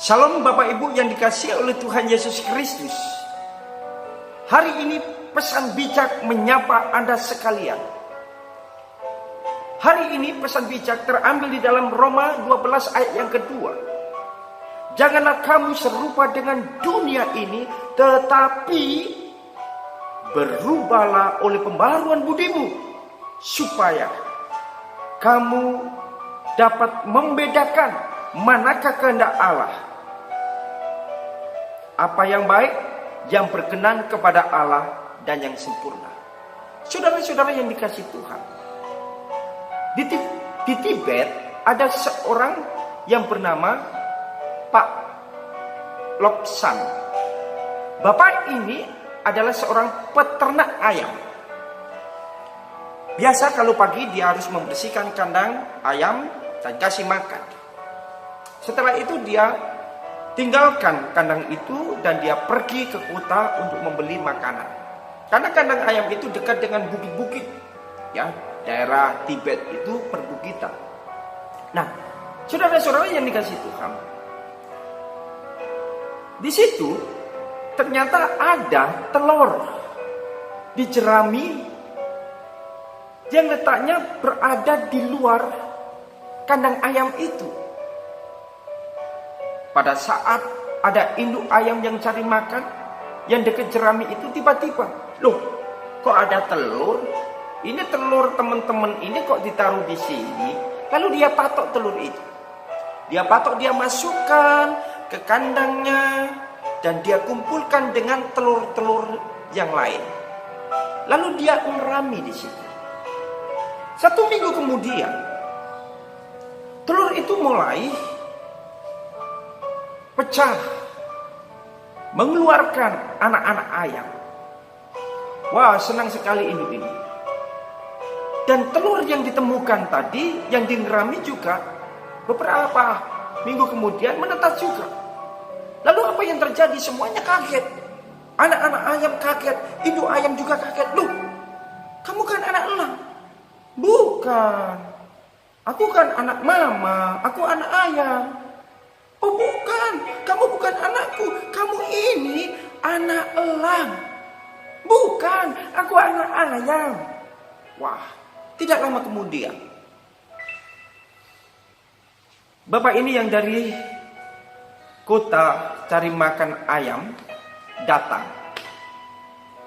Shalom Bapak Ibu yang dikasihi oleh Tuhan Yesus Kristus. Hari ini pesan bijak menyapa Anda sekalian. Hari ini pesan bijak terambil di dalam Roma 12 ayat yang kedua. Janganlah kamu serupa dengan dunia ini, tetapi berubahlah oleh pembaharuan budimu, supaya kamu dapat membedakan manakah kehendak Allah, apa yang baik, yang berkenan kepada Allah, dan yang sempurna. Saudara-saudara yang dikasihi Tuhan, di Tibet ada seorang yang bernama Pak Lobsang. Bapak ini adalah seorang peternak ayam. Biasa kalau pagi dia harus membersihkan kandang ayam dan kasih makan. Setelah itu dia tinggalkan kandang itu dan dia pergi ke kota untuk membeli makanan. Karena kandang ayam itu dekat dengan bukit-bukit, ya, daerah Tibet itu perbukitan. Nah, saudara-saudara yang dikasihi Tuhan, di situ ternyata ada telur di jerami yang letaknya berada di luar kandang ayam itu. Pada saat ada induk ayam yang cari makan, yang dekat jerami itu, tiba-tiba, loh, kok ada telur? Ini telur teman-teman ini kok ditaruh di sini? Lalu dia patok telur itu. Dia patok, dia masukkan ke kandangnya, dan dia kumpulkan dengan telur-telur yang lain. Lalu dia ngerami di situ. 1 minggu kemudian, telur itu mulai pecah, mengeluarkan anak-anak ayam. Wah, senang sekali induk ini. Dan telur yang ditemukan tadi, yang dingerami juga, beberapa minggu kemudian menetas juga. Lalu apa yang terjadi? Semuanya kaget. Anak-anak ayam kaget, induk ayam juga kaget. Loh, kamu kan anak elang? Bukan. Aku kan anak mama, aku anak ayam. Oh bukan, kamu bukan anakku, kamu ini anak elang. Bukan, aku anak ayam. Wah, tidak lama kemudian, bapak ini yang dari kota cari makan ayam datang.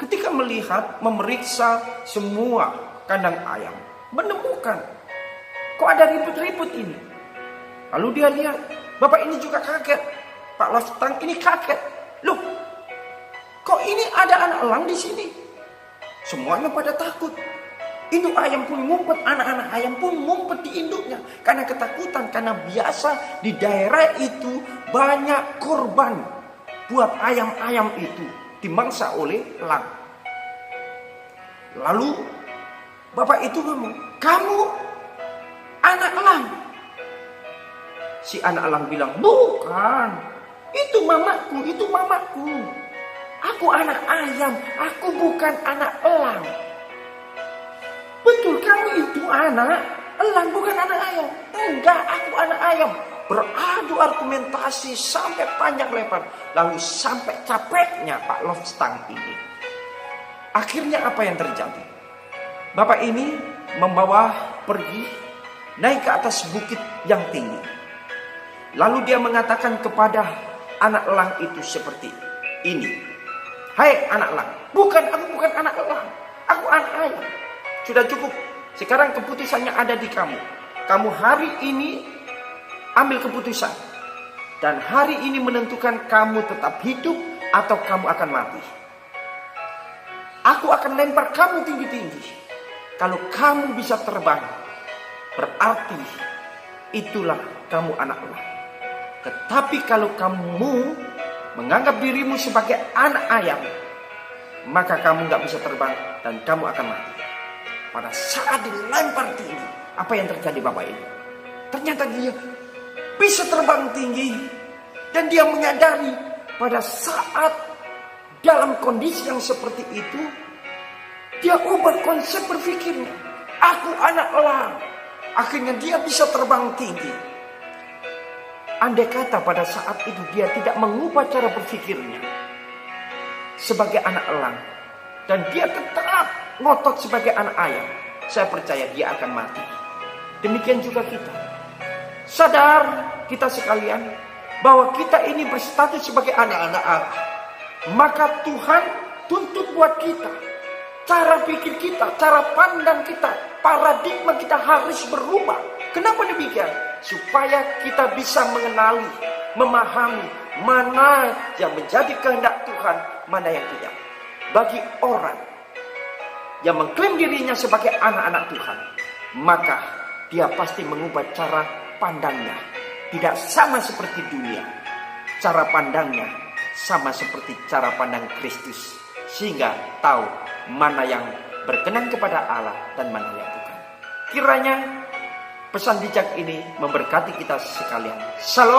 Ketika melihat, memeriksa semua kandang ayam, menemukan kok ada ribut-ribut ini. Lalu dia lihat, bapak ini juga kaget. Pak Lobsang ini kaget. Loh, kok ini ada anak elang di sini? Semuanya pada takut. Induk ayam pun ngumpet, anak-anak ayam pun ngumpet di induknya. Karena ketakutan, karena biasa di daerah itu banyak korban buat ayam-ayam itu dimangsa oleh elang. Lalu bapak itu ngomong, kamu anak elang? Si anak elang bilang, bukan, itu mamaku, itu mamaku. Aku anak ayam, aku bukan anak elang. Betul, kamu itu anak elang, bukan anak ayam. Enggak, aku anak ayam. Beradu argumentasi sampai panjang lebar. Lalu sampai capeknya Pak Lobsang ini. Akhirnya apa yang terjadi? Bapak ini membawa pergi, naik ke atas bukit yang tinggi. Lalu dia mengatakan kepada anak elang itu seperti ini. Hai anak elang, aku bukan anak elang, aku anak ayam. Sudah cukup, sekarang keputusannya ada di kamu. Kamu hari ini ambil keputusan. Dan hari ini menentukan kamu tetap hidup atau kamu akan mati. Aku akan lempar kamu tinggi-tinggi. Kalau kamu bisa terbang, berarti itulah kamu anak elang. Tetapi kalau kamu menganggap dirimu sebagai anak ayam, maka kamu gak bisa terbang dan kamu akan mati. Pada saat dilempar tinggi, apa yang terjadi bapak ini? Ternyata dia bisa terbang tinggi. Dan dia menyadari pada saat dalam kondisi yang seperti itu, dia ubah konsep berpikirnya. Aku anak elang. Akhirnya dia bisa terbang tinggi. andai kata pada saat itu dia tidak mengubah cara berpikirnya sebagai anak elang, dan dia tetap ngotot sebagai anak ayam, saya percaya dia akan mati. Demikian juga kita. Sadar kita sekalian bahwa kita ini berstatus sebagai anak-anak Allah. Maka Tuhan tuntut buat kita, cara pikir kita, cara pandang kita, paradigma kita harus berubah. Kenapa demikian? Supaya kita bisa mengenali, memahami mana yang menjadi kehendak Tuhan, mana yang tidak. Bagi orang yang mengklaim dirinya sebagai anak-anak Tuhan, maka dia pasti mengubah cara pandangnya. Tidak sama seperti dunia. Cara pandangnya sama seperti cara pandang Kristus. Sehingga tahu mana yang berkenan kepada Allah dan mana yang bukan. Kiranya pesan bijak ini memberkati kita sekalian. Shalom.